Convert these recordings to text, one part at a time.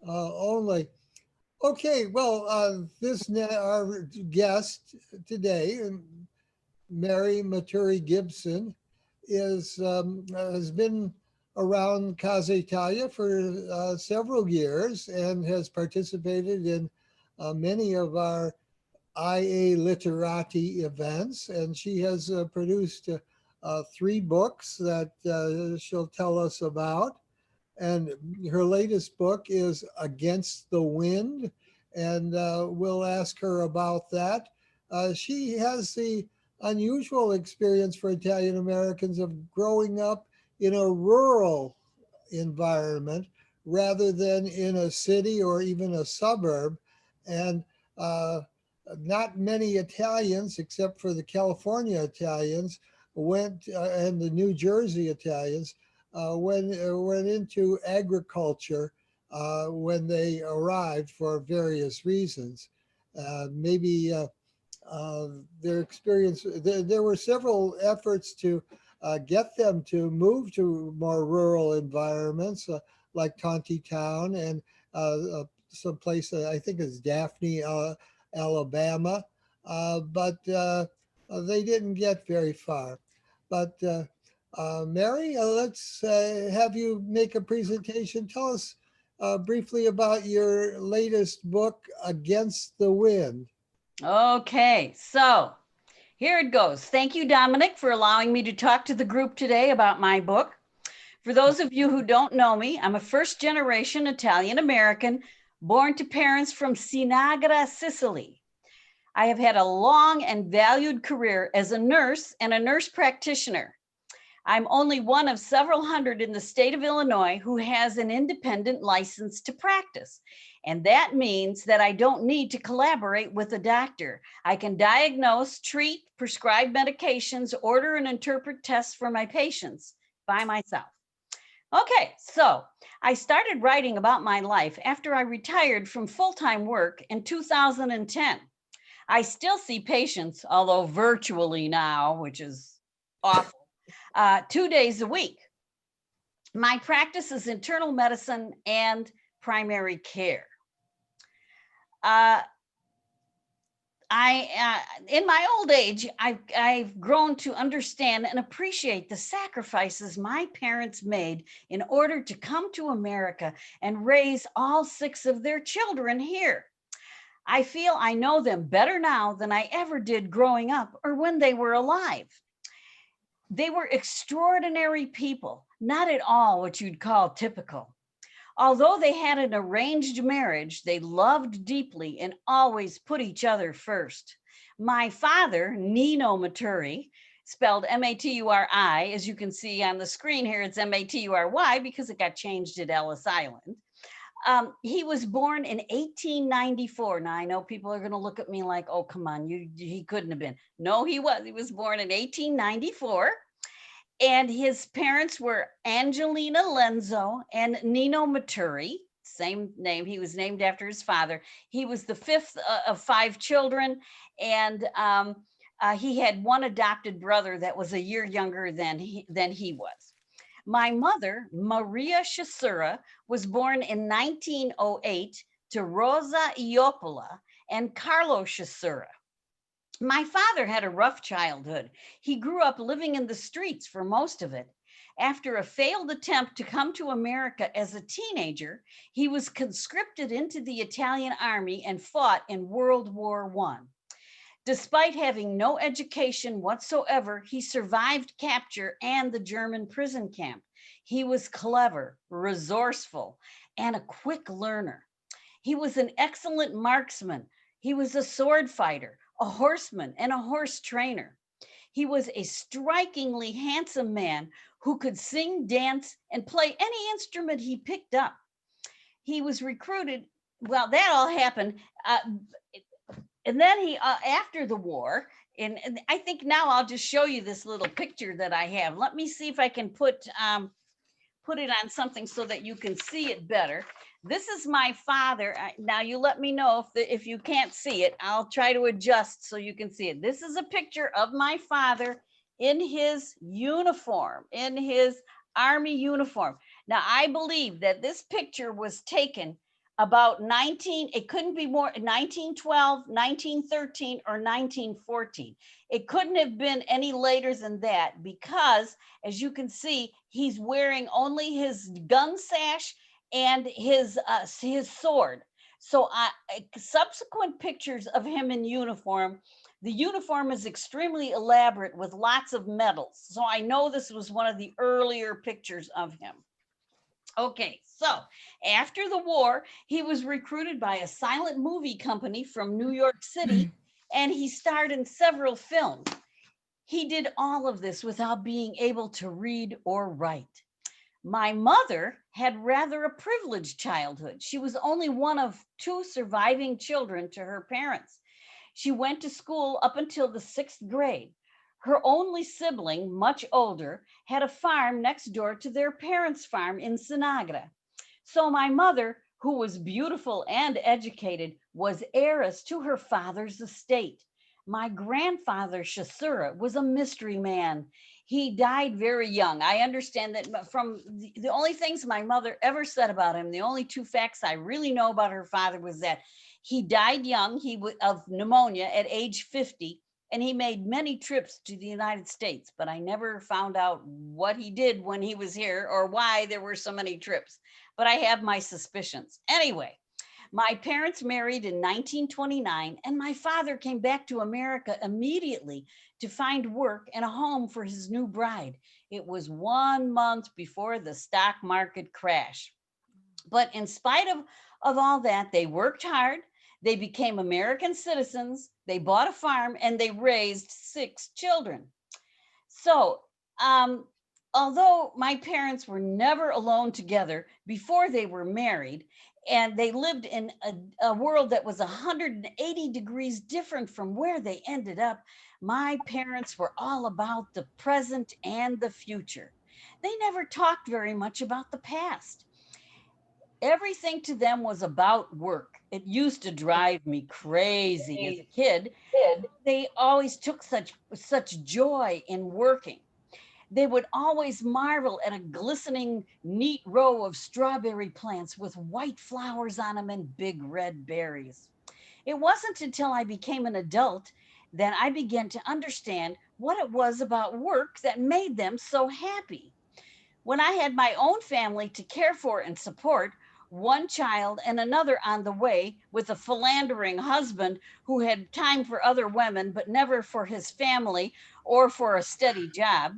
only. Okay, well, our guest today, Mary Maturi Gibson, has been around Casa Italia for several years and has participated in many of our IA Literati events, and she has produced three books that she'll tell us about. And her latest book is Against the Wind, and we'll ask her about that. She has the unusual experience for Italian Americans of growing up in a rural environment rather than in a city or even a suburb. And uh, not many Italians, except for the California Italians, and the New Jersey Italians, went into agriculture when they arrived for various reasons. Maybe their experience, there were several efforts to get them to move to more rural environments like Town and some place I think is Daphne, Alabama, but they didn't get very far. But Mary, let's have you make a presentation. Tell us briefly about your latest book, Against the Wind. Okay, so here it goes. Thank you, Dominic, for allowing me to talk to the group today about my book. For those of you who don't know me, I'm a first generation Italian American born to parents from Sonagara, Sicily. I have had a long and valued career as a nurse and a nurse practitioner. I'm only one of several hundred in the state of Illinois who has an independent license to practice. And that means that I don't need to collaborate with a doctor. I can diagnose, treat, prescribe medications, order and interpret tests for my patients by myself. Okay, so I started writing about my life after I retired from full-time work in 2010. I still see patients, although virtually now, which is awful. 2 days a week. My practice is internal medicine and primary care. In my old age, I've grown to understand and appreciate the sacrifices my parents made in order to come to America and raise all 6 of their children here. I feel I know them better now than I ever did growing up or when they were alive. They were extraordinary people, not at all what you'd call typical. Although they had an arranged marriage, they loved deeply and always put each other first. My father, Nino Maturi, spelled Maturi, as you can see on the screen here, it's Matury because it got changed at Ellis Island. He was born in 1894. Now I know people are going to look at me like, oh, come on, he couldn't have been. No, he was. He was born in 1894. And his parents were Angelina Lenzo and Nino Maturi, same name. He was named after his father. He was the 5th of 5 children. And he had one adopted brother that was a year younger than he was. My mother, Maria Shasura, was born in 1908 to Rosa Iopola and Carlo Shasura. My father had a rough childhood. He grew up living in the streets for most of it. After a failed attempt to come to America as a teenager, he was conscripted into the Italian army and fought in World War I. Despite having no education whatsoever, he survived capture and the German prison camp. He was clever, resourceful, and a quick learner. He was an excellent marksman. He was a sword fighter, a horseman, and a horse trainer. He was a strikingly handsome man who could sing, dance, and play any instrument he picked up. He was recruited. Well, that all happened. And then he, after the war, and I think now I'll just show you this little picture that I have. Let me see if I can put it on something so that you can see it better. This is my father. Now you let me know if you can't see it. I'll try to adjust so you can see it. This is a picture of my father in his uniform, in his army uniform. Now I believe that this picture was taken about 19, it couldn't be more, 1912, 1913, or 1914. It couldn't have been any later than that because, as you can see, he's wearing only his gun sash and his sword. So subsequent pictures of him in uniform, the uniform is extremely elaborate with lots of medals. So I know this was one of the earlier pictures of him. Okay, so after the war, he was recruited by a silent movie company from New York City, and he starred in several films. He did all of this without being able to read or write. My mother had rather a privileged childhood. She was only one of 2 surviving children to her parents. She went to school up until the 6th grade. Her only sibling, much older, had a farm next door to their parents' farm in Sonagara. So my mother, who was beautiful and educated, was heiress to her father's estate. My grandfather, Shasura, was a mystery man. He died very young. I understand that from the only things my mother ever said about him, the only 2 facts I really know about her father was that he died young, of pneumonia at age 50, and he made many trips to the United States, but I never found out what he did when he was here or why there were so many trips. But I have my suspicions. Anyway, my parents married in 1929, and my father came back to America immediately to find work and a home for his new bride. It was 1 month before the stock market crash. But in spite of all that, they worked hard. They became American citizens. They bought a farm and they raised 6 children. So, although my parents were never alone together before they were married, and they lived in a world that was 180 degrees different from where they ended up, my parents were all about the present and the future. They never talked very much about the past. Everything to them was about work. It used to drive me crazy as a kid. They always took such joy in working. They would always marvel at a glistening, neat row of strawberry plants with white flowers on them and big red berries. It wasn't until I became an adult that I began to understand what it was about work that made them so happy. When I had my own family to care for and support, 1 child and another on the way, with a philandering husband who had time for other women, but never for his family or for a steady job,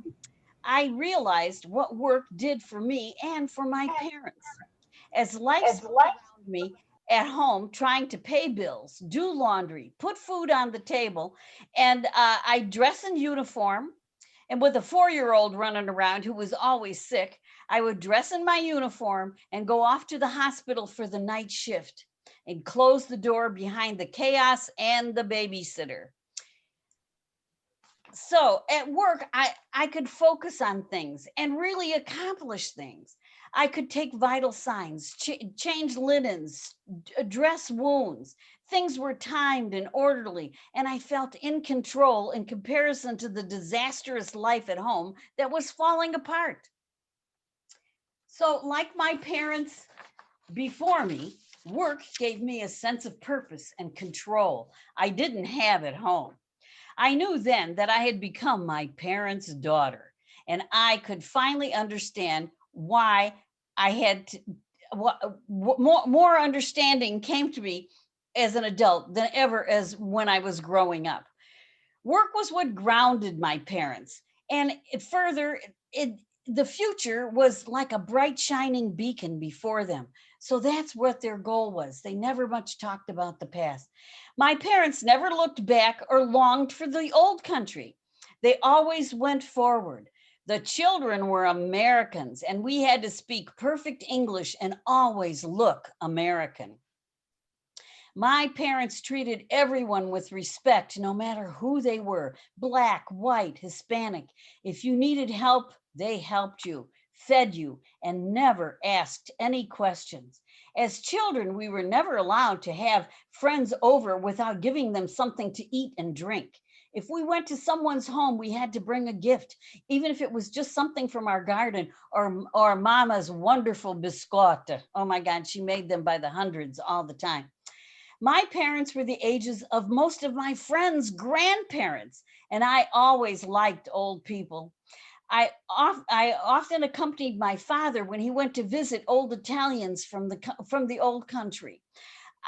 I realized what work did for me and for my parents. As life spun around me at home, trying to pay bills, do laundry, put food on the table, and I dress in uniform. And with a 4-year-old running around who was always sick, I would dress in my uniform and go off to the hospital for the night shift and close the door behind the chaos and the babysitter. So at work, I could focus on things and really accomplish things. I could take vital signs, change linens, dress wounds. Things were timed and orderly, and I felt in control in comparison to the disastrous life at home that was falling apart. So, like my parents before me, work gave me a sense of purpose and control I didn't have at home. I knew then that I had become my parents' daughter, and I could finally understand why I had to, more understanding came to me as an adult than ever as when I was growing up. Work was what grounded my parents, and the future was like a bright shining beacon before them. So that's what their goal was. They never much talked about the past. My parents never looked back or longed for the old country. They always went forward. The children were Americans, and we had to speak perfect English and always look American. My parents treated everyone with respect, no matter who they were, Black, white, Hispanic. If you needed help, they helped you, fed you, and never asked any questions. As children, we were never allowed to have friends over without giving them something to eat and drink. If we went to someone's home, we had to bring a gift, even if it was just something from our garden, or mama's wonderful biscotti. Oh my God, she made them by the hundreds all the time. My parents were the ages of most of my friends' grandparents, and I always liked old people. I often accompanied my father when he went to visit old Italians from the old country.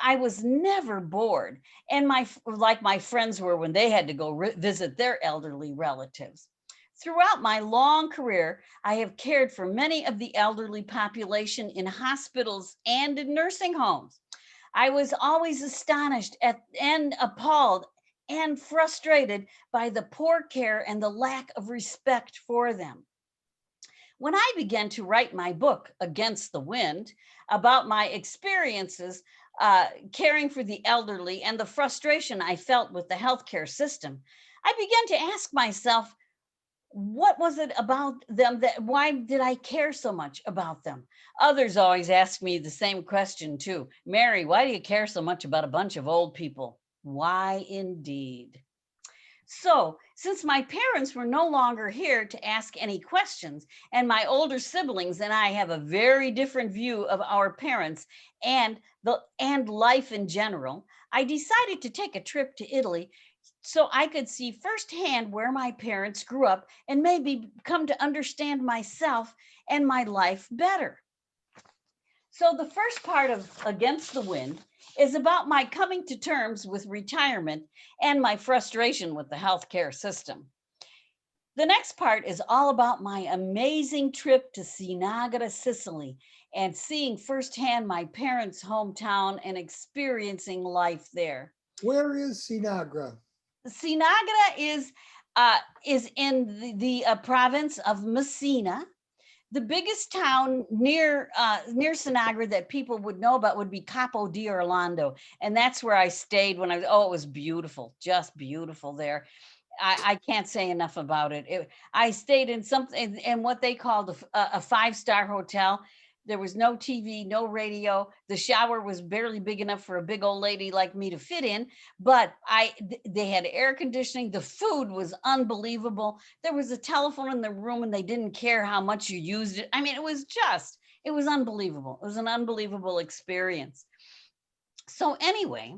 I was never bored, and like my friends were when they had to go visit their elderly relatives. Throughout my long career, I have cared for many of the elderly population in hospitals and in nursing homes. I was always astonished at and appalled and frustrated by the poor care and the lack of respect for them. When I began to write my book, Against the Wind, about my experiences caring for the elderly and the frustration I felt with the healthcare system, I began to ask myself, what was it about them why did I care so much about them? Others always ask me the same question too. Mary, why do you care so much about a bunch of old people? Why indeed? So, since my parents were no longer here to ask any questions, and my older siblings and I have a very different view of our parents and life in general, I decided to take a trip to Italy so I could see firsthand where my parents grew up and maybe come to understand myself and my life better. So the first part of Against the Wind is about my coming to terms with retirement and my frustration with the healthcare system. The next part is all about my amazing trip to Sonagara, Sicily, and seeing firsthand my parents' hometown and experiencing life there. Where is Sinagra? Sonagara is in the province of Messina. The biggest town near Sonagara that people would know about would be Capo di Orlando, and that's where I stayed when I was. Oh, it was beautiful, just beautiful there. I can't say enough about it. I stayed in something in what they called a five-star hotel. There was no TV, no radio. The shower was barely big enough for a big old lady like me to fit in, but they had air conditioning. The food was unbelievable. There was a telephone in the room and they didn't care how much you used it. I mean, it was unbelievable. It was an unbelievable experience. So anyway,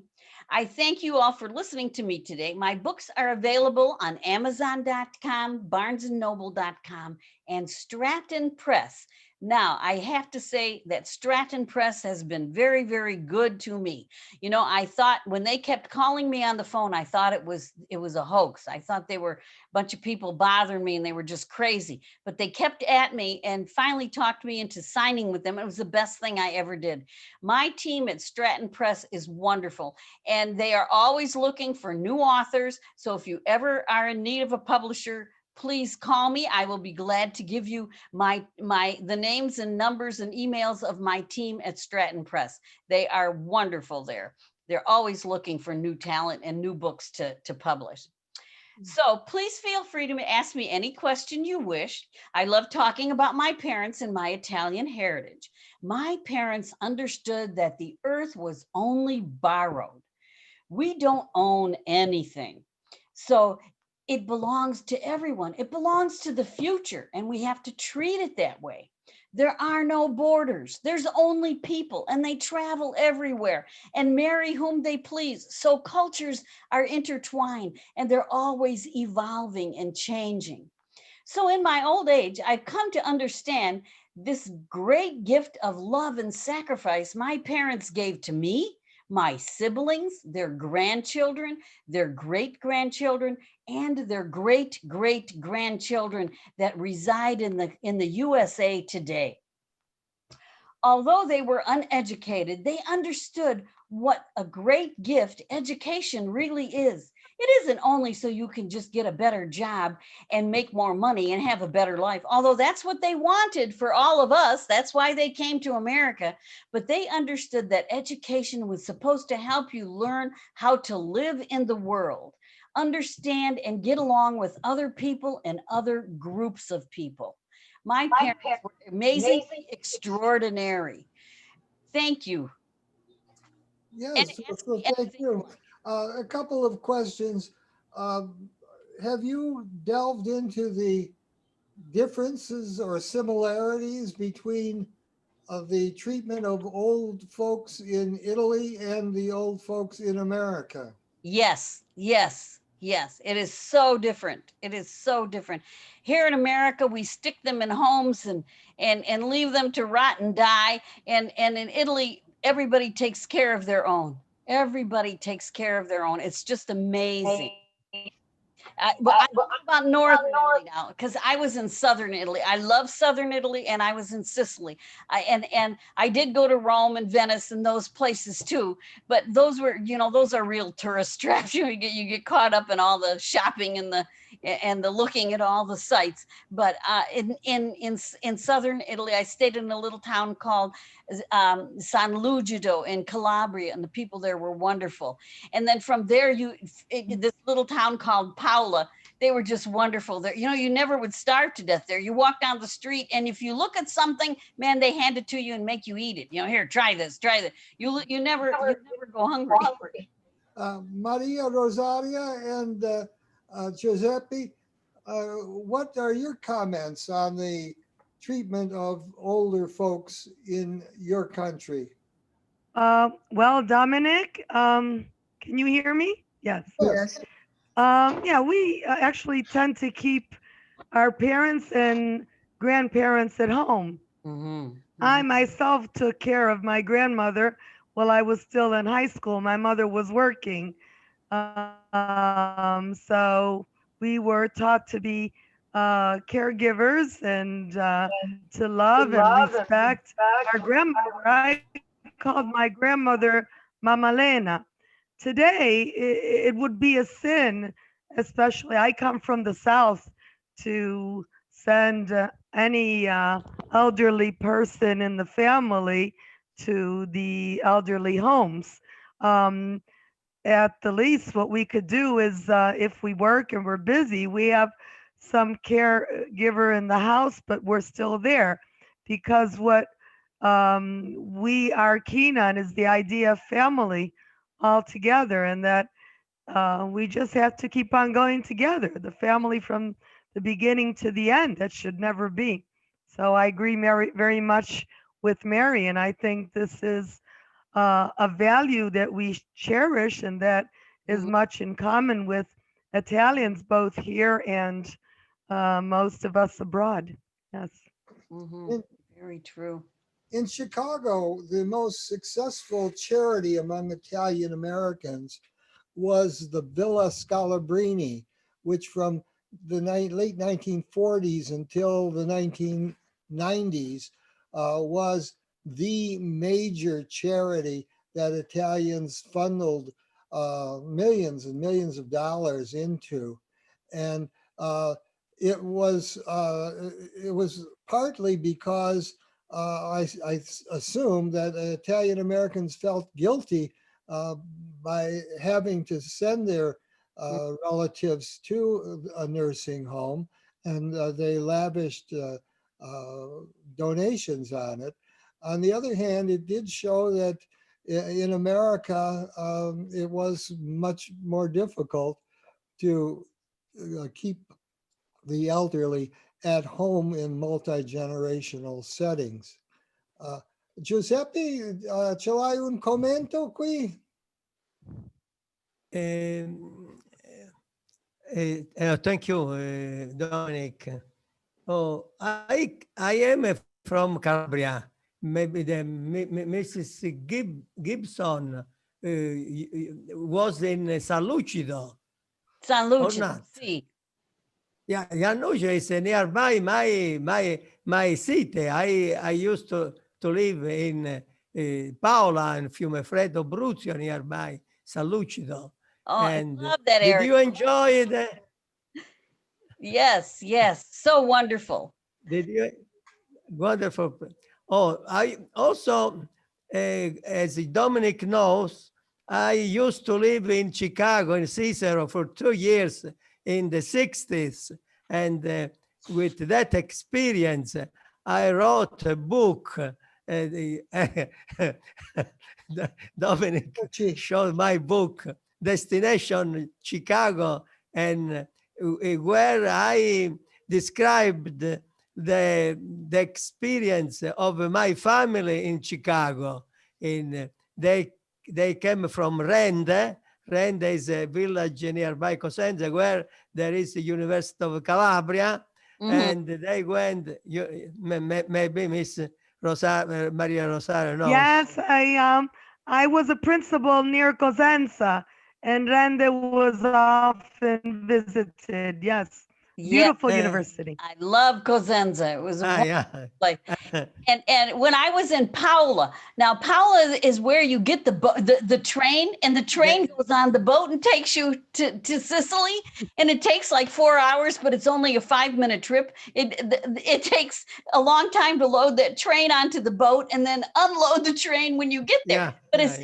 I thank you all for listening to me today. My books are available on Amazon.com, BarnesandNoble.com, and Stratton Press. Now, I have to say that Stratton Press has been very, very good to me. You know, I thought when they kept calling me on the phone, I thought it was a hoax. I thought they were a bunch of people bothering me and they were just crazy. But they kept at me and finally talked me into signing with them. It was the best thing I ever did. My team at Stratton Press is wonderful, and they are always looking for new authors. So if you ever are in need of a publisher, please call me. I will be glad to give you the names and numbers and emails of my team at Stratton Press. They are wonderful there. They're always looking for new talent and new books to publish. So please feel free to ask me any question you wish. I love talking about my parents and my Italian heritage. My parents understood that the earth was only borrowed. We don't own anything. So it belongs to everyone. It belongs to the future, and we have to treat it that way. There are no borders. There's only people, and they travel everywhere and marry whom they please. So cultures are intertwined, and they're always evolving and changing. So in my old age, I've come to understand this great gift of love and sacrifice my parents gave to me, my siblings, their grandchildren, their great grandchildren, and their great great grandchildren that reside in the USA today. Although they were uneducated, they understood what a great gift education really is. It isn't only so you can just get a better job and make more money and have a better life, although that's what they wanted for all of us. That's why they came to America. But they understood that education was supposed to help you learn how to live in the world, understand and get along with other people and other groups of people. My parents were amazingly extraordinary. Thank you. And Yes, ask so me thank anything you you. want. A couple of questions. have you delved into the differences or similarities between the treatment of old folks in Italy and the old folks in America? Yes, yes, yes. It is so different. It is so different. Here in America, we stick them in homes and leave them to rot and die. And in Italy, everybody takes care of their own. Everybody takes care of their own. It's just amazing. But I don't know about northern Italy now because I was in southern Italy. I love southern Italy, and I was in Sicily. And I did go to Rome and Venice and those places too. But those were, those are real tourist traps. You get caught up in all the shopping and the looking at all the sights. But in southern Italy, I stayed in a little town called San Lucido in Calabria, and the people there were wonderful. And then from there, this little town called Paula, they were just wonderful there. You never would starve to death there. You walk down the street, and if you look at something, man, they hand it to you and make you eat it. Here, try this, try that. You never go hungry. Maria Rosaria and Giuseppe, what are your comments on the treatment of older folks in your country? Well, Dominic, can you hear me? Yes. Yes. Yeah, we actually tend to keep our parents and grandparents at home. I myself took care of my grandmother while I was still in high school. My mother was working. So we were taught to be caregivers and to love and respect our grandmother. I called my grandmother Mama Lena. Today, it would be a sin, especially I come from the South, to send any elderly person in the family to the elderly homes. At the least, what we could do is if we work and we're busy, we have some caregiver in the house, but we're still there, because what we are keen on is the idea of family all together, and that we just have to keep on going together, the family from the beginning to the end. That should never be. So I agree very much with Mary, and I think this is a value that we cherish, and that is much in common with Italians, both here and most of us abroad. Yes. Very true. In Chicago, the most successful charity among Italian Americans was the Villa Scalabrini, which from the late 1940s until the 1990s was the major charity that Italians funneled millions and millions of dollars into. And it was partly because I assume that Italian Americans felt guilty by having to send their relatives to a nursing home, and they lavished donations on it. On the other hand, it did show that in America, it was much more difficult to keep the elderly at home in multi-generational settings. Giuseppe, ce l'hai un commento qui? Thank you, Dominic. Oh, I am from Calabria. Maybe the Mrs. Gibson was in San Lucido. San Lucido, sì. Yeah, Januccio is nearby my city. I used to live in Paola and Fiumefreddo, Bruzio, nearby San Lucido. Oh, And I love that area. Did you enjoy it? Yes, yes. So wonderful. Did you? Wonderful. Oh, I also, as Dominic knows, I used to live in Chicago, in Cicero, for 2 years in the 60s. And with that experience, I wrote a book. Dominic showed my book, Destination Chicago, and where I described the experience of my family in Chicago. In they came from Rende. Rende is a village nearby Cosenza where there is the University of Calabria, and they went. Maybe Miss Maria Rosario knows. Yes, I was a principal near Cosenza, and Rende was often visited. Yes, Yeah, beautiful university. I love Cosenza. It was a wonderful Yeah. place. And when I was in Paola, now Paola is where you get the train, and the train goes on the boat and takes you to Sicily, and it takes like 4 hours, but it's only a 5-minute trip. It takes a long time to load that train onto the boat and then unload the train when you get there. Yeah, But it's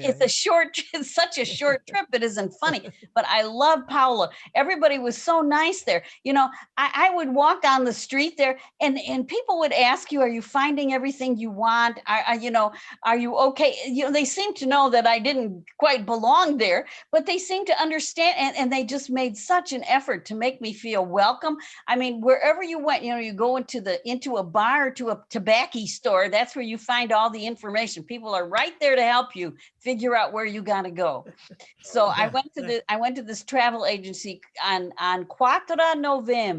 such a short trip. It isn't funny, but I love Paola. Everybody was so nice there. You know, I would walk on the street there, and people would ask you, are you finding everything you want? Are you okay? You know, they seem to know that I didn't quite belong there, but they seem to understand, and they just made such an effort to make me feel welcome. I mean, wherever you went, you know, you go into a bar or to a tobacco store, that's where you find all the information. People are right there to help you figure out where you got to go. So I went to this travel agency on Quattro Novembre.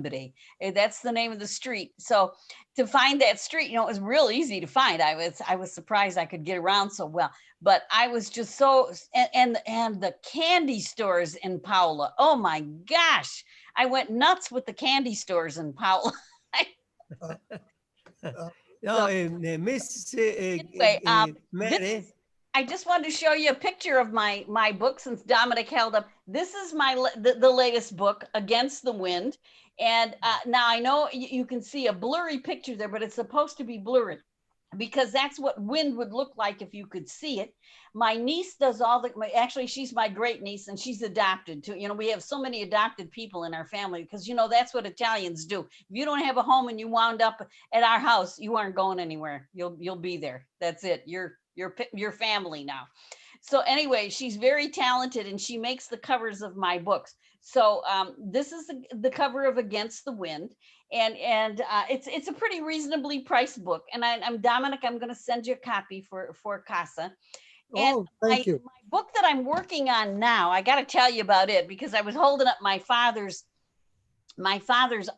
That's the name of the street. So to find that street, you know, it was real easy to find. I was surprised I could get around so well. But I was just so, and the candy stores in Paola. Oh my gosh, I went nuts with the candy stores in Paola. No, Miss Anyway, Mary. I just wanted to show you a picture of my book, since Dominic held up. This is the latest book, Against the Wind. And now I know you can see a blurry picture there, but it's supposed to be blurry because that's what wind would look like if you could see it. My niece does actually, she's my great niece, and she's adopted too. You know, we have so many adopted people in our family because, you know, that's what Italians do. If you don't have a home and you wound up at our house, you aren't going anywhere. You'll be there. That's it. You're family now. So anyway, she's very talented, and she makes the covers of my books. So this is the cover of Against the Wind, and it's a pretty reasonably priced book. And I'm Dominic. I'm going to send you a copy for Casa. And thank you. my book that I'm working on now, I got to tell you about it because I was holding up my father's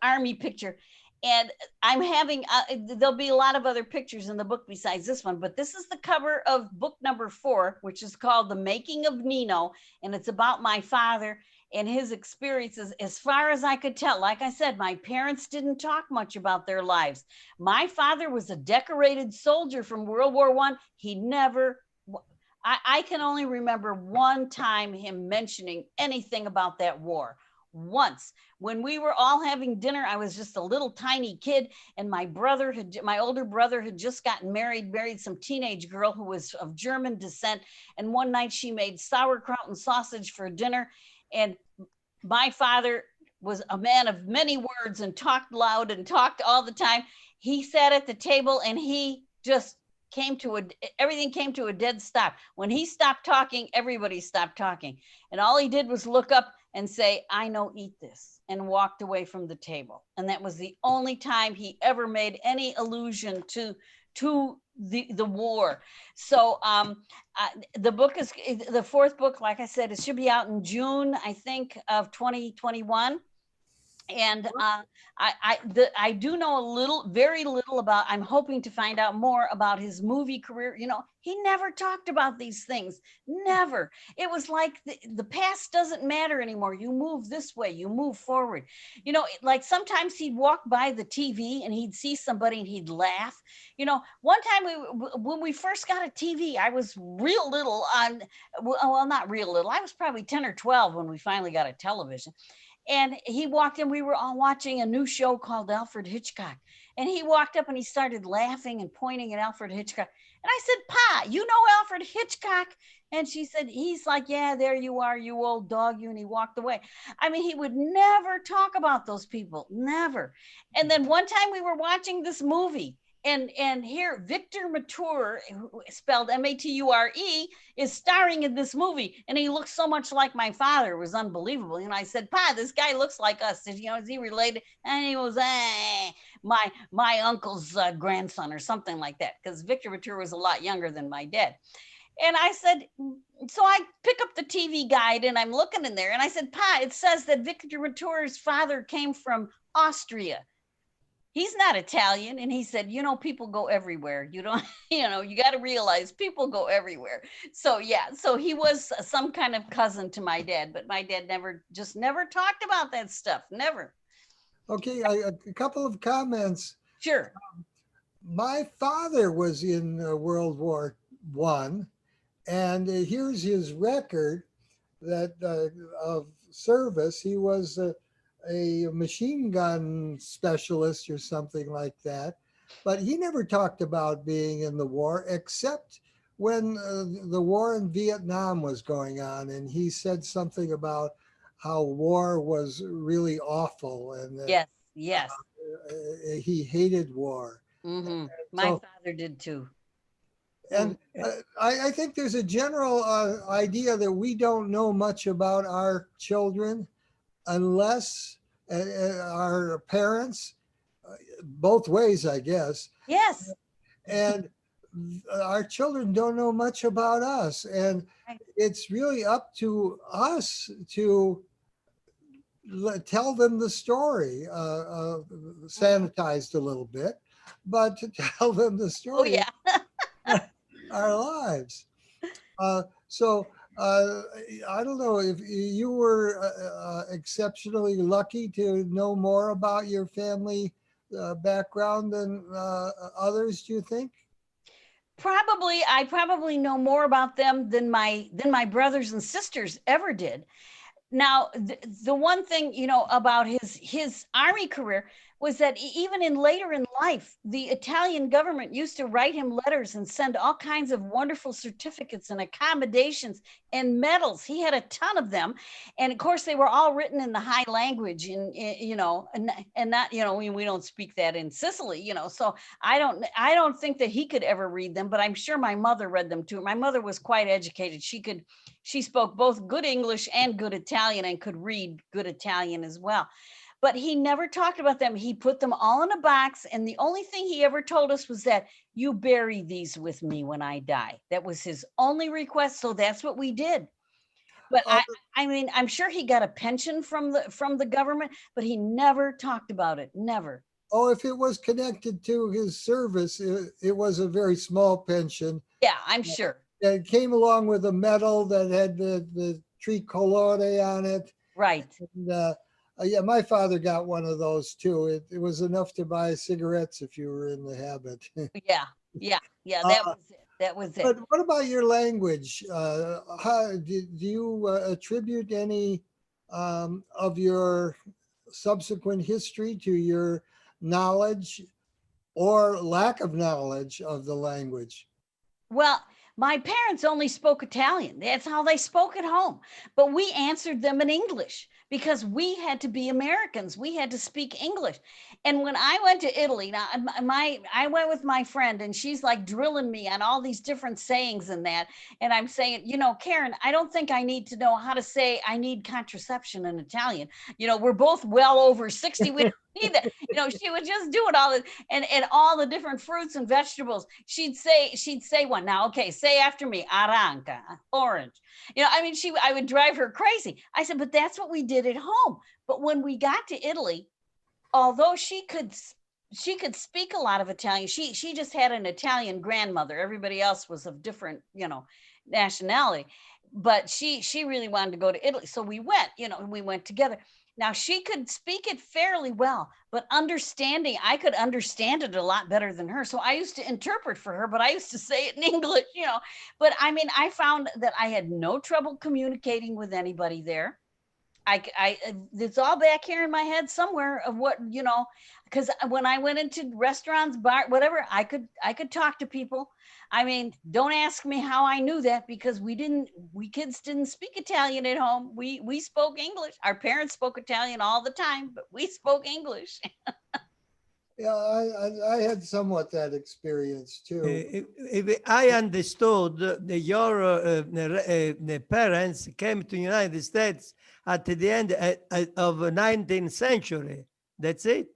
army picture. And I'm having, there'll be a lot of other pictures in the book besides this one, but this is the cover of book number 4, which is called The Making of Nino. And it's about my father and his experiences. As far as I could tell, like I said, my parents didn't talk much about their lives. My father was a decorated soldier from World War I. He never, I can only remember one time him mentioning anything about that war. Once, when we were all having dinner, I was just a little tiny kid, and my older brother had just gotten married some teenage girl who was of German descent. And one night she made sauerkraut and sausage for dinner. And my father was a man of many words and talked loud and talked all the time. He sat at the table and he just everything came to a dead stop. When he stopped talking, everybody stopped talking. And all he did was look up and say, "I know, eat this," and walked away from the table. And that was the only time he ever made any allusion to the war. So the book is the 4th book. Like I said, it should be out in June, I think, of 2021. And I do know very little about, I'm hoping to find out more about his movie career. You know, he never talked about these things, never. It was like the past doesn't matter anymore. You move this way, you move forward. You know, like sometimes he'd walk by the TV and he'd see somebody and he'd laugh. You know, one time when we first got a TV, I was real little well, not real little. I was probably 10 or 12 when we finally got a television. And he walked in, we were all watching a new show called Alfred Hitchcock. And he walked up and he started laughing and pointing at Alfred Hitchcock. And I said, "Pa, you know Alfred Hitchcock?" And he's like, "Yeah, there you are, you old dog, you." And he walked away. I mean, he would never talk about those people, never. And then one time we were watching this movie, and here Victor Mature, spelled Mature, is starring in this movie, and he looks so much like my father. It was unbelievable. And I said, Pa, this guy looks like us. Is he related? And he was my uncle's grandson or something like that, because Victor Mature was a lot younger than my dad. And I said, so I pick up the TV guide and I'm looking in there, and I said, Pa, it says that Victor Mature's father came from Austria. He's not Italian. And he said, people go everywhere. You don't, you got to realize people go everywhere. So yeah, so he was some kind of cousin to my dad, but my dad never talked about that stuff. Never. Okay, a couple of comments. Sure. My father was in World War One, and here's his record that of service. He was a machine gun specialist or something like that, but he never talked about being in the war, except when the war in Vietnam was going on, and he said something about how war was really awful, and that Yes. he hated war. Mm-hmm. My father did too. And I think there's a general idea that we don't know much about our children unless our parents, both ways, I guess. Yes. And our children don't know much about us. And it's really up to us to tell them the story, sanitized a little bit, but to tell them the story. Oh, yeah. Our lives. So I don't know if you were exceptionally lucky to know more about your family background than others, do you think? I probably know more about them than my brothers and sisters ever did. Now, the one thing, about his army career was that even later in life, the Italian government used to write him letters and send all kinds of wonderful certificates and accommodations and medals. He had a ton of them. And of course, they were all written in the high language and not, we don't speak that in Sicily, so I don't think that he could ever read them, but I'm sure my mother read them too. My mother was quite educated. She spoke both good English and good Italian and could read good Italian as well. But he never talked about them. He put them all in a box. And the only thing he ever told us was that you bury these with me when I die. That was his only request. So that's what we did. But I mean, I'm sure he got a pension from the government, but he never talked about it. Never. Oh, if it was connected to his service, it was a very small pension. Yeah, I'm sure. It came along with a medal that had the tricolore on it. Right. And, yeah, my father got one of those too. It was enough to buy cigarettes if you were in the habit. Yeah. That was it. But what about your language? How do you attribute any of your subsequent history to your knowledge or lack of knowledge of the language? Well, my parents only spoke Italian. That's how they spoke at home. But we answered them in English because we had to be Americans. We had to speak English. And when I went to Italy, now I went with my friend, and she's like drilling me on all these different sayings and that. And I'm saying, Karen, I don't think I need to know how to say I need contraception in Italian. We're both well over 60. We don't need that. She would just do it all and all the different fruits and vegetables. She'd say one. Now, okay, say after me, aranca, orange. I would drive her crazy. I said, but that's what we did at home. But when we got to Italy, although she could speak a lot of Italian, she just had an Italian grandmother. Everybody else was of different, nationality. But she really wanted to go to Italy. So we went together. Now, she could speak it fairly well, but I could understand it a lot better than her. So I used to interpret for her, but I used to say it in English, But I found that I had no trouble communicating with anybody there. It's all back here in my head somewhere of what, because when I went into restaurants, bar, whatever, I could talk to people. Don't ask me how I knew that, because we kids didn't speak Italian at home. We spoke English. Our parents spoke Italian all the time, but we spoke English. Yeah, I had somewhat that experience too. If I understood, your the parents came to United States at the end of 19th century. That's it.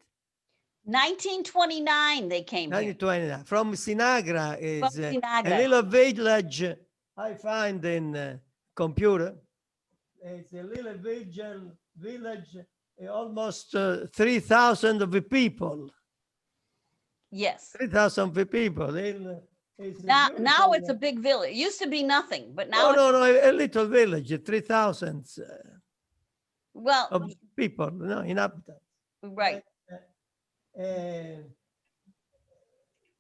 1929 they came here 1929. From Sinagra from is a Sinagra. little village I find in computer. It's a little village, almost 3,000 of the people. Yes. 3,000 people. It's Now it's a beautiful. big village. It used to be nothing, but No, now no, a little village, 3,000 well, of people, no, inhabitants. right. Uh,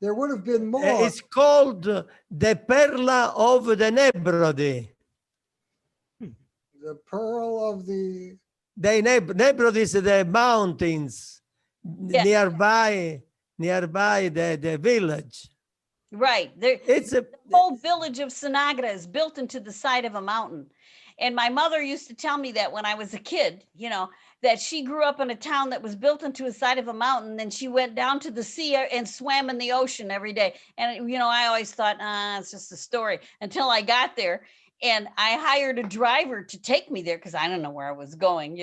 There would have been more. it's called the Perla of the Nebrodi. The pearl of the. The Nebrodi is the mountains Yeah. nearby the village. Right. There, It's a the whole village of Sonagara is built into the side of a mountain. And my mother used to tell me that when I was a kid, that she grew up in a town that was built into a side of a mountain. Then she went down to the sea and swam in the ocean every day. And, I always thought, it's just a story until I got there and I hired a driver to take me there because I don't know where I was going,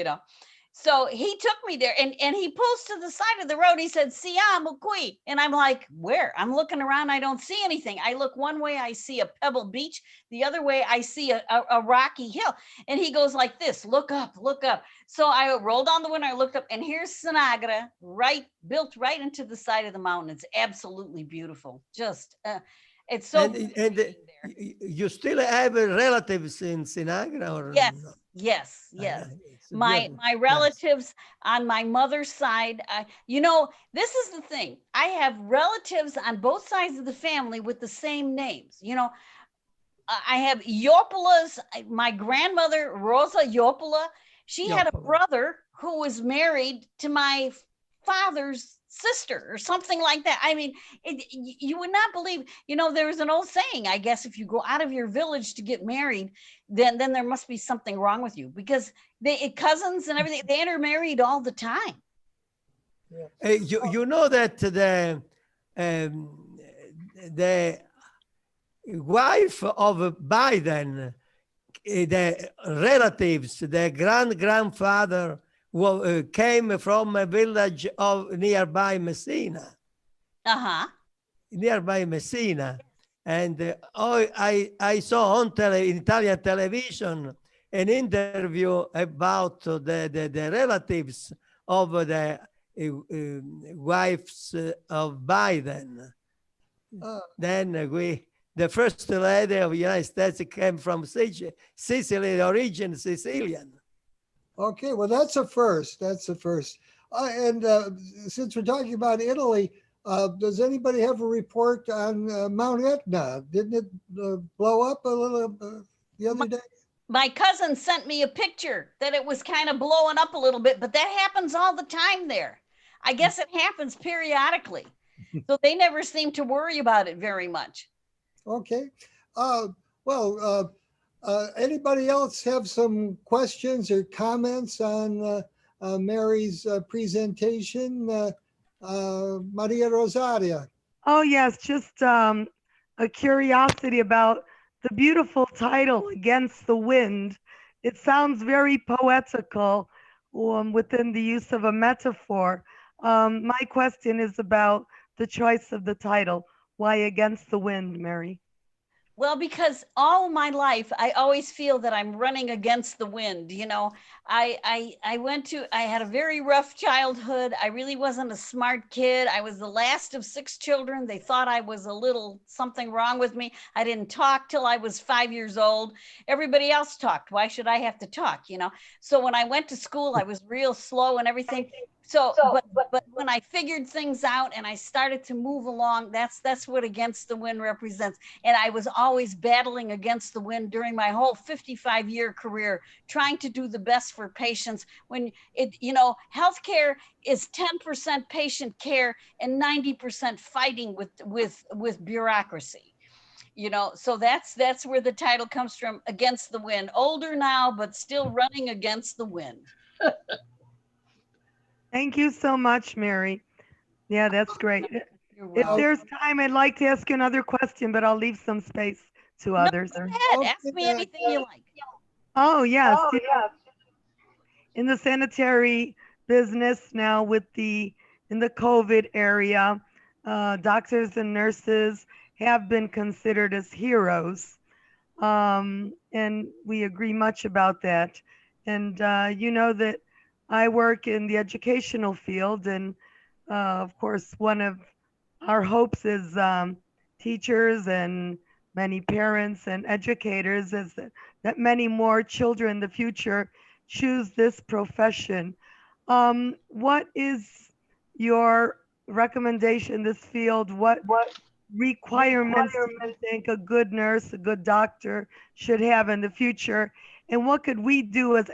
So he took me there and he pulls to the side of the road. He said, Siamo qui. And I'm like, where? I'm looking around. I don't see anything. I look one way, I see a pebble beach. The other way, I see a rocky hill. And he goes like this, look up, look up. So I rolled down the window, I looked up, and here's Sonagara, built right into the side of the mountain. It's absolutely beautiful. Just, it's so and you still have relatives in Sinagra or yes, no? yes, yes. It's My beautiful. relatives on my mother's side, this is the thing. I have relatives on both sides of the family with the same names. I have Iopola's, my grandmother, Rosa Iopola, she had a Iopola. brother who was married to my father's sister or something like that. I mean, you would not believe, there's an old saying, I guess, if you go out of your village to get married, then there must be something wrong with you because cousins and everything, they intermarried all the time. You know that the wife of Biden, the relatives, the grandfather came from a village of nearby Messina. Nearby Messina. And I saw on Italian television an interview about the relatives of the wives of Biden. Then the first lady of the United States came from Sicily, the origin Sicilian. Okay, well, that's a first. That's a first. And since we're talking about Italy, does anybody have a report on Mount Etna? Didn't it blow up a little the other day? My cousin sent me a picture that it was kind of blowing up a little bit, but that happens all the time there. I guess it happens periodically. So they never seem to worry about it very much. Okay. Anybody else have some questions or comments on Mary's presentation? Maria Rosaria. Oh, yes, just a curiosity about the beautiful title, Against the Wind. It sounds very poetical within the use of a metaphor. My question is about the choice of the title. Why Against the Wind, Mary? Well, because all my life, I always feel that I'm running against the wind. I had a very rough childhood. I really wasn't a smart kid. I was the last of 6 children. They thought I was a little something wrong with me. I didn't talk till I was 5 years old. Everybody else talked. Why should I have to talk? So when I went to school, I was real slow and everything. But when I figured things out and I started to move along, that's what Against the Wind represents. And I was always battling against the wind during my whole 55-year career, trying to do the best for patients. When healthcare is 10% patient care and 90% fighting with bureaucracy. So that's where the title comes from, Against the Wind. Older now, but still running against the wind. Thank you so much, Mary. Yeah, that's great. You're If welcome. there's time, I'd like to ask you another question, but I'll leave some space to No, others. go ahead. Ask Okay, me anything you like. Oh, yes. In the sanitary business now in the COVID area, doctors and nurses have been considered as heroes. And we agree much about that. And you know that I work in the educational field, and of course, one of our hopes is teachers and many parents and educators is that many more children in the future choose this profession. What is your recommendation in this field? What requirements do you think a good nurse, a good doctor should have in the future? And what could we do as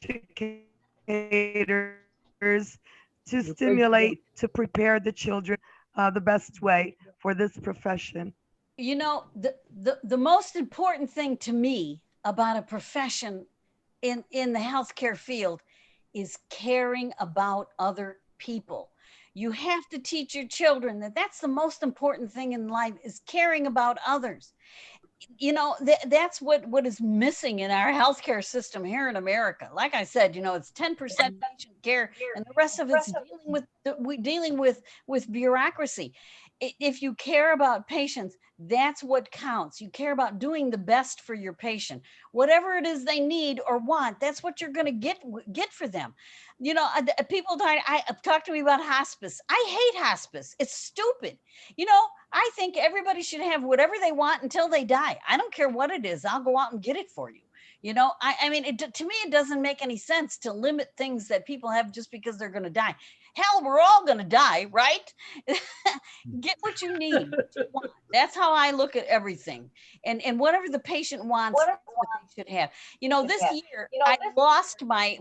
educators to stimulate, to prepare the children the best way for this profession? You know, the most important thing to me about a profession in the healthcare field is caring about other people. You have to teach your children that that's the most important thing in life is caring about others. You know, that's what is missing in our healthcare system here in America. Like I said, you know, it's 10% patient care and the rest of it's dealing with bureaucracy. If you care about patients, that's what counts. You care about doing the best for your patient. Whatever it is they need or want, that's what you're going to get for them. You know, people talk to me about hospice. I hate hospice. It's stupid. You know, I think everybody should have whatever they want until they die. I don't care what it is. I'll go out and get it for you. You know, I mean, to me, it doesn't make any sense to limit things that people have just because they're going to die. Hell, we're all going to die, right? Get what you need, what you want. That's how I look at everything. And whatever the patient wants, that's what they should have. You know, this year I lost my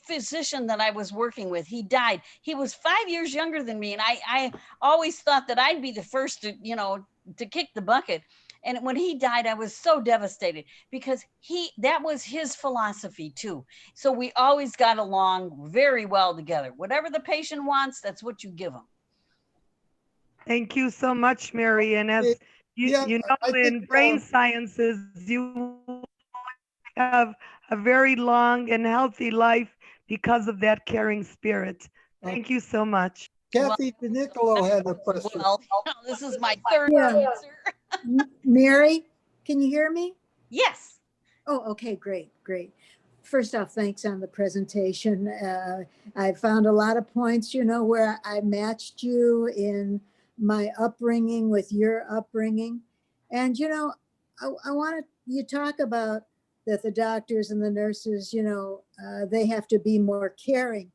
physician that I was working with. He died. He was 5 years younger than me, and I always thought that I'd be the first to, you know, to kick the bucket. And when he died, I was so devastated because that was his philosophy too. So we always got along very well together. Whatever the patient wants, that's what you give them. Thank you so much, Mary. And as Yeah, you I know, think in brain sciences, you have a very long and healthy life because of that caring spirit. Thank you so much. Kathy DeNicolo had a question. Well, you know, this is my third Yeah. answer. Mary, can you hear me? Yes. Oh, okay, great, great. First off, thanks on the presentation. I found a lot of points, you know, where I matched you in my upbringing with your upbringing. And, you know, I want you talk about that the doctors and the nurses, you know, they have to be more caring.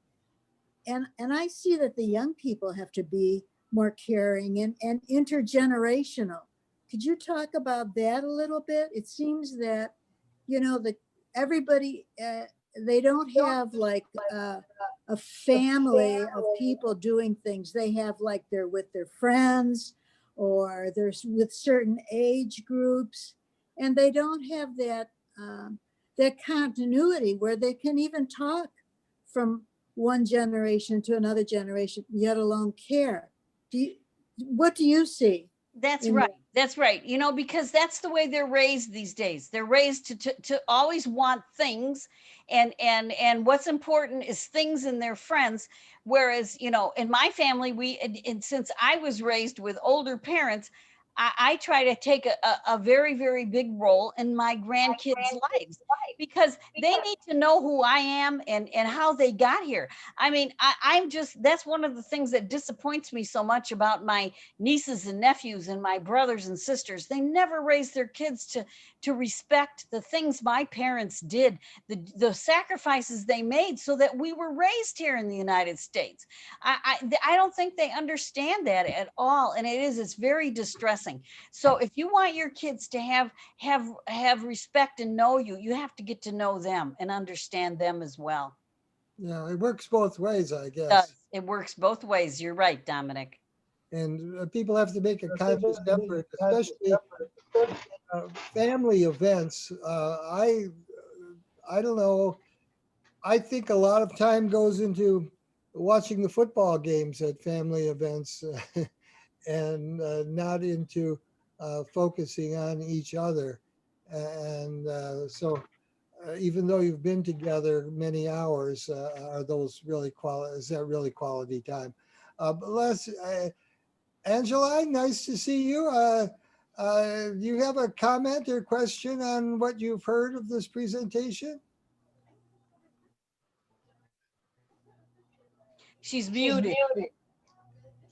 And I see that the young people have to be more caring and intergenerational. Could you talk about that a little bit? It seems that, you know, everybody, they don't have like a family of people doing things. They have like they're with their friends or they're with certain age groups, and they don't have that continuity where they can even talk from one generation to another generation, yet alone care. What do you see? That's right. That's right. You know, because that's the way they're raised these days. They're raised to always want things, and what's important is things in their friends. Whereas, you know, in my family, and since I was raised with older parents, I try to take a very, very big role in my grandkids' lives because they need to know who I am and how they got here. I mean, I'm just, that's one of the things that disappoints me so much about my nieces and nephews and my brothers and sisters. They never raised their kids to respect the things my parents did, the sacrifices they made so that we were raised here in the United States. I don't think they understand that at all. And it's very distressing. So if you want your kids to have respect and know you, you have to get to know them and understand them as well. Yeah, it works both ways, I guess. It does. It works both ways. You're right, Dominic. And people have to make a conscious effort, especially family events. I don't know. I think a lot of time goes into watching the football games at family events and not into focusing on each other. And so even though you've been together many hours, are those really quality? Is that really quality time? But Angela, nice to see you. Do you have a comment or question on what you've heard of this presentation? She's muted.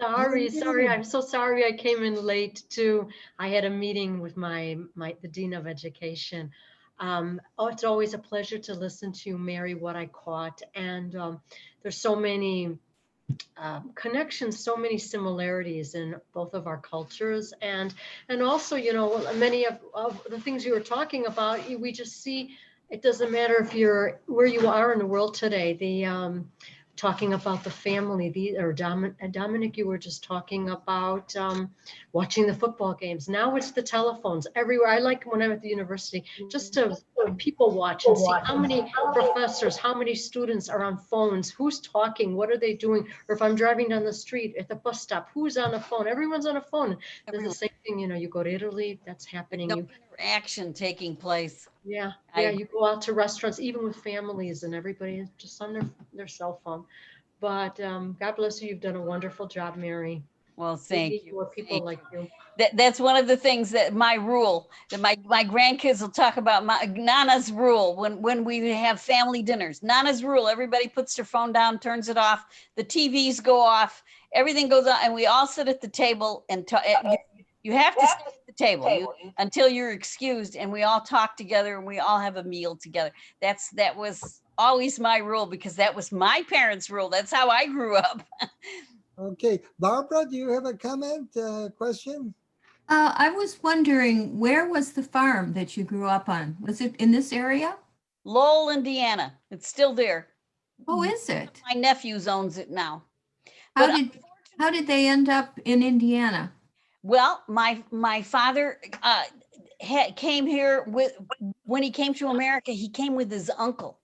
Sorry. I'm so sorry I came in late too. I had a meeting with the Dean of Education. It's always a pleasure to listen to you, Mary, what I caught. And there's so many connections, so many similarities in both of our cultures. And also, you know, many of the things you were talking about, we just see, it doesn't matter if you're where you are in the world today. Talking about the family, Dominic, you were just talking about watching the football games. Now it's the telephones everywhere. I like when I'm at the university, just to people watch and see how many professors, how many students are on phones, who's talking, what are they doing? Or if I'm driving down the street at the bus stop, who's on a phone? Everyone's on a phone. There's the same thing, you know, you go to Italy, that's happening. No interaction taking place. Yeah, you go out to restaurants, even with families, and everybody is just on their cell phone. But God bless you. You've done a wonderful job, Mary. Well, We thank need you. more people like you. That's one of the things that my rule, that my grandkids will talk about, my Nana's rule when we have family dinners. Nana's rule, everybody puts their phone down, turns it off, the TVs go off, everything goes on, and we all sit at the table and you have to sit at the table until you're excused, and we all talk together and we all have a meal together. That was always my rule, because that was my parents' rule. That's how I grew up. Okay, Barbara, do you have a comment, question? I was wondering, where was the farm that you grew up on? Was it in this area? Lowell, Indiana. It's still there. Oh, is it? My nephews owns it now. How But did they end up in Indiana? well, my father came here when he came to America, he came with his uncle,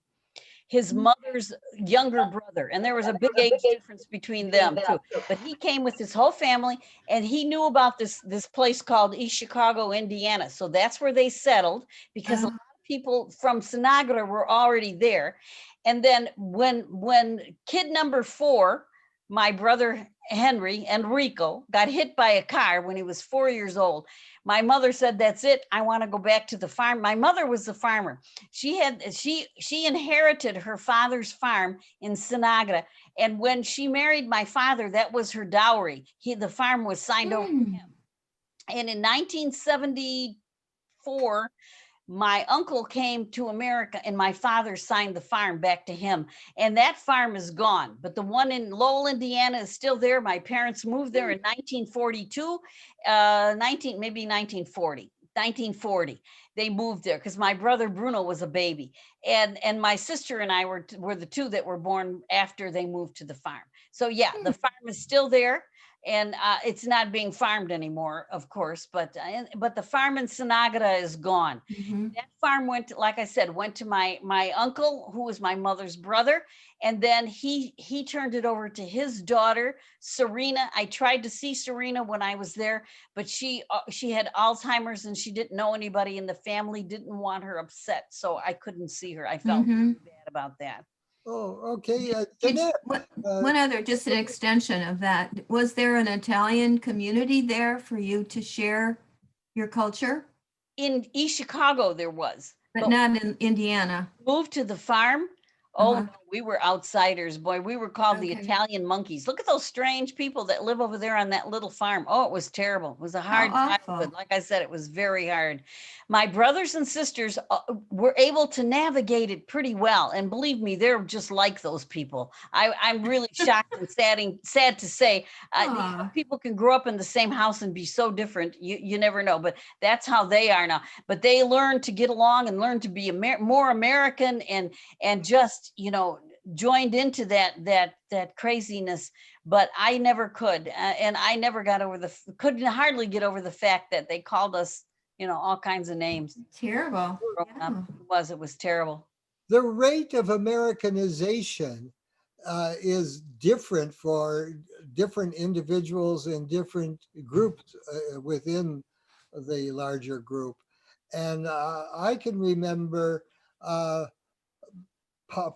his mother's younger brother, and there was a big age difference between them too. But he came with his whole family, and he knew about this place called East Chicago, Indiana. So that's where they settled, because a lot of people from Sonagara were already there. And then when kid number 4, my brother Henry, Enrico, got hit by a car when he was 4 years old, my mother said, that's it, I want to go back to the farm. My mother was a farmer. She inherited her father's farm in Sonagara. And when she married my father, that was her dowry. The farm was signed over to him. And in 1974, my uncle came to America and my father signed the farm back to him. And that farm is gone, but the one in Lowell, Indiana is still there. My parents moved there in 1942, maybe 1940. They moved there because my brother Bruno was a baby. And my sister and I were the two that were born after they moved to the farm. So yeah, the farm is still there. And it's not being farmed anymore, of course, but the farm in Sonagara is gone. That farm went, like I said, went to my uncle, who was my mother's brother, and then he turned it over to his daughter, Serena. I tried to see Serena when I was there, but she had Alzheimer's and she didn't know anybody in the family, didn't want her upset, so I couldn't see her. I felt really bad about that. Oh, okay. One other, just an extension of that. Was there an Italian community there for you to share your culture? In East Chicago, there was. But not in Indiana. Moved to the farm. Oh, no, we were outsiders, boy. We were called the Okay. Italian monkeys. Look at those strange people that live over there on that little farm. Oh, it was terrible. It was a hard childhood. Like I said, it was very hard. My brothers and sisters were able to navigate it pretty well. And believe me, they're just like those people. I'm really shocked and sad to say, people can grow up in the same house and be so different. You never know, but that's how they are now. But they learn to get along and learn to be more American and just, joined into that craziness. But I never could, and I never got over couldn't hardly get over the fact that they called us, all kinds of names. Terrible. It was terrible. The rate of Americanization is different for different individuals and different groups within the larger group. And I can remember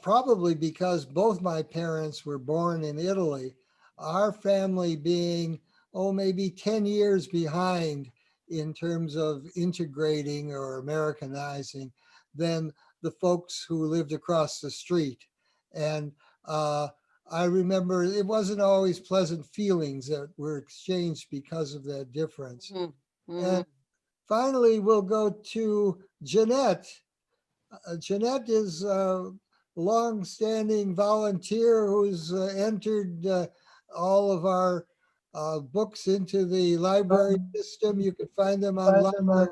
probably because both my parents were born in Italy, our family being, maybe 10 years behind in terms of integrating or Americanizing than the folks who lived across the street. And I remember it wasn't always pleasant feelings that were exchanged because of that difference. And finally, we'll go to Jeanette. Jeanette is a long-standing volunteer who's entered all of our books into the library system. You can find them on library.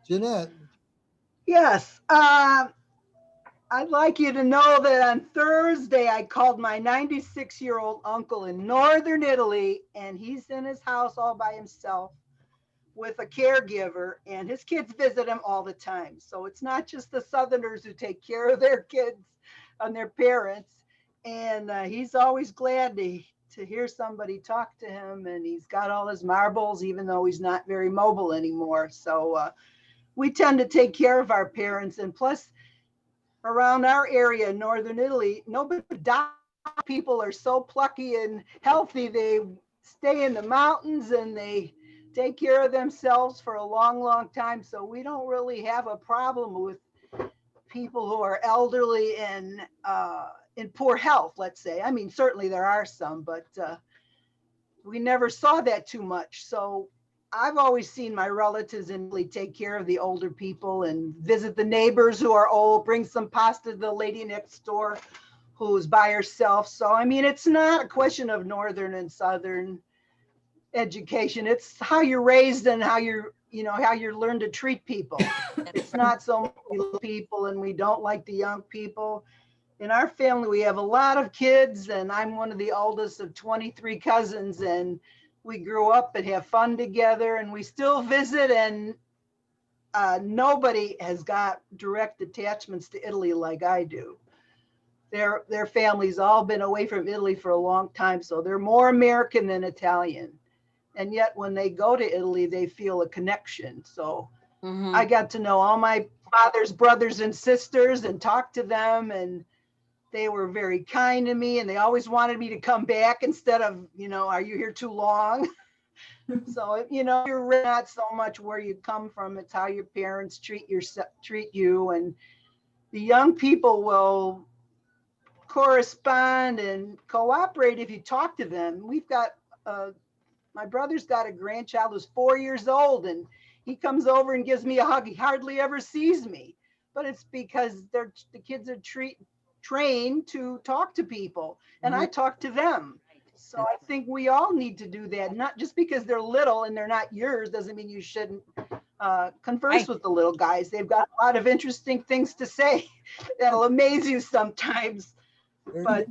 Jeanette. Yes. I'd like you to know that on Thursday, I called my 96-year-old uncle in northern Italy, and he's in his house all by himself with a caregiver, and his kids visit him all the time. So it's not just the Southerners who take care of their kids and their parents. And he's always glad to hear somebody talk to him, and he's got all his marbles, even though he's not very mobile anymore. So we tend to take care of our parents. And plus, around our area in northern Italy, nobody people are so plucky and healthy. They stay in the mountains and they take care of themselves for a long, long time. So we don't really have a problem with people who are elderly and in poor health, let's say. I mean, certainly there are some, but we never saw that too much. So I've always seen my relatives in Italy take care of the older people and visit the neighbors who are old, bring some pasta to the lady next door who's by herself. So, I mean, it's not a question of northern and southern education. It's how you're raised and how you're, how you learn to treat people. It's not so much people and we don't like the young people. In our family, we have a lot of kids, and I'm one of the oldest of 23 cousins, and we grew up and have fun together, and we still visit, and nobody has got direct attachments to Italy like I do. Their families all been away from Italy for a long time, so they're more American than Italian. And yet when they go to Italy, they feel a connection. So I got to know all my father's brothers and sisters and talk to them, and they were very kind to me, and they always wanted me to come back instead of, are you here too long? So, you're not so much where you come from, it's how your parents treat you. And the young people will correspond and cooperate if you talk to them. We've got, my brother's got a grandchild who's 4 years old, and he comes over and gives me a hug. He hardly ever sees me, but it's because the kids are trained to talk to people, and I talk to them. So I think we all need to do that. Not just because they're little and they're not yours doesn't mean you shouldn't converse with the little guys. They've got a lot of interesting things to say that'll amaze you sometimes. But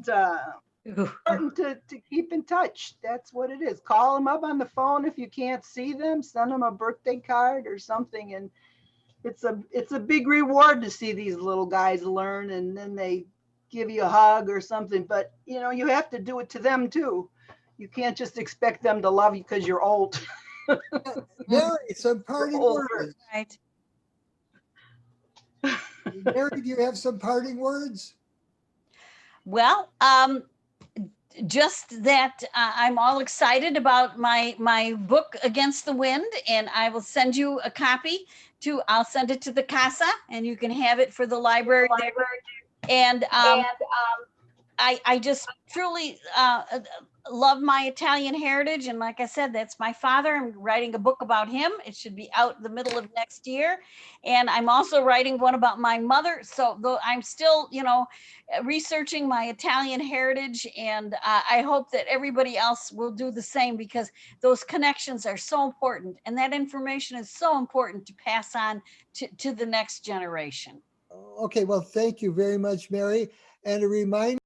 important to keep in touch. That's what it is. Call them up on the phone if you can't see them. Send them a birthday card or something, and it's a big reward to see these little guys learn, and then they give you a hug or something. But you have to do it to them too. You can't just expect them to love you because you're old. Mary, some parting words. Right. Mary, do you have some parting words? Well, just that I'm all excited about my book Against the Wind, and I will send you a copy I'll send it to the Casa, and you can have it for the library there. And I just truly love my Italian heritage. And like I said, that's my father. I'm writing a book about him. It should be out in the middle of next year. And I'm also writing one about my mother. So though I'm still, researching my Italian heritage. And I hope that everybody else will do the same, because those connections are so important. And that information is so important to pass on to the next generation. Okay, well, thank you very much, Mary. And a reminder,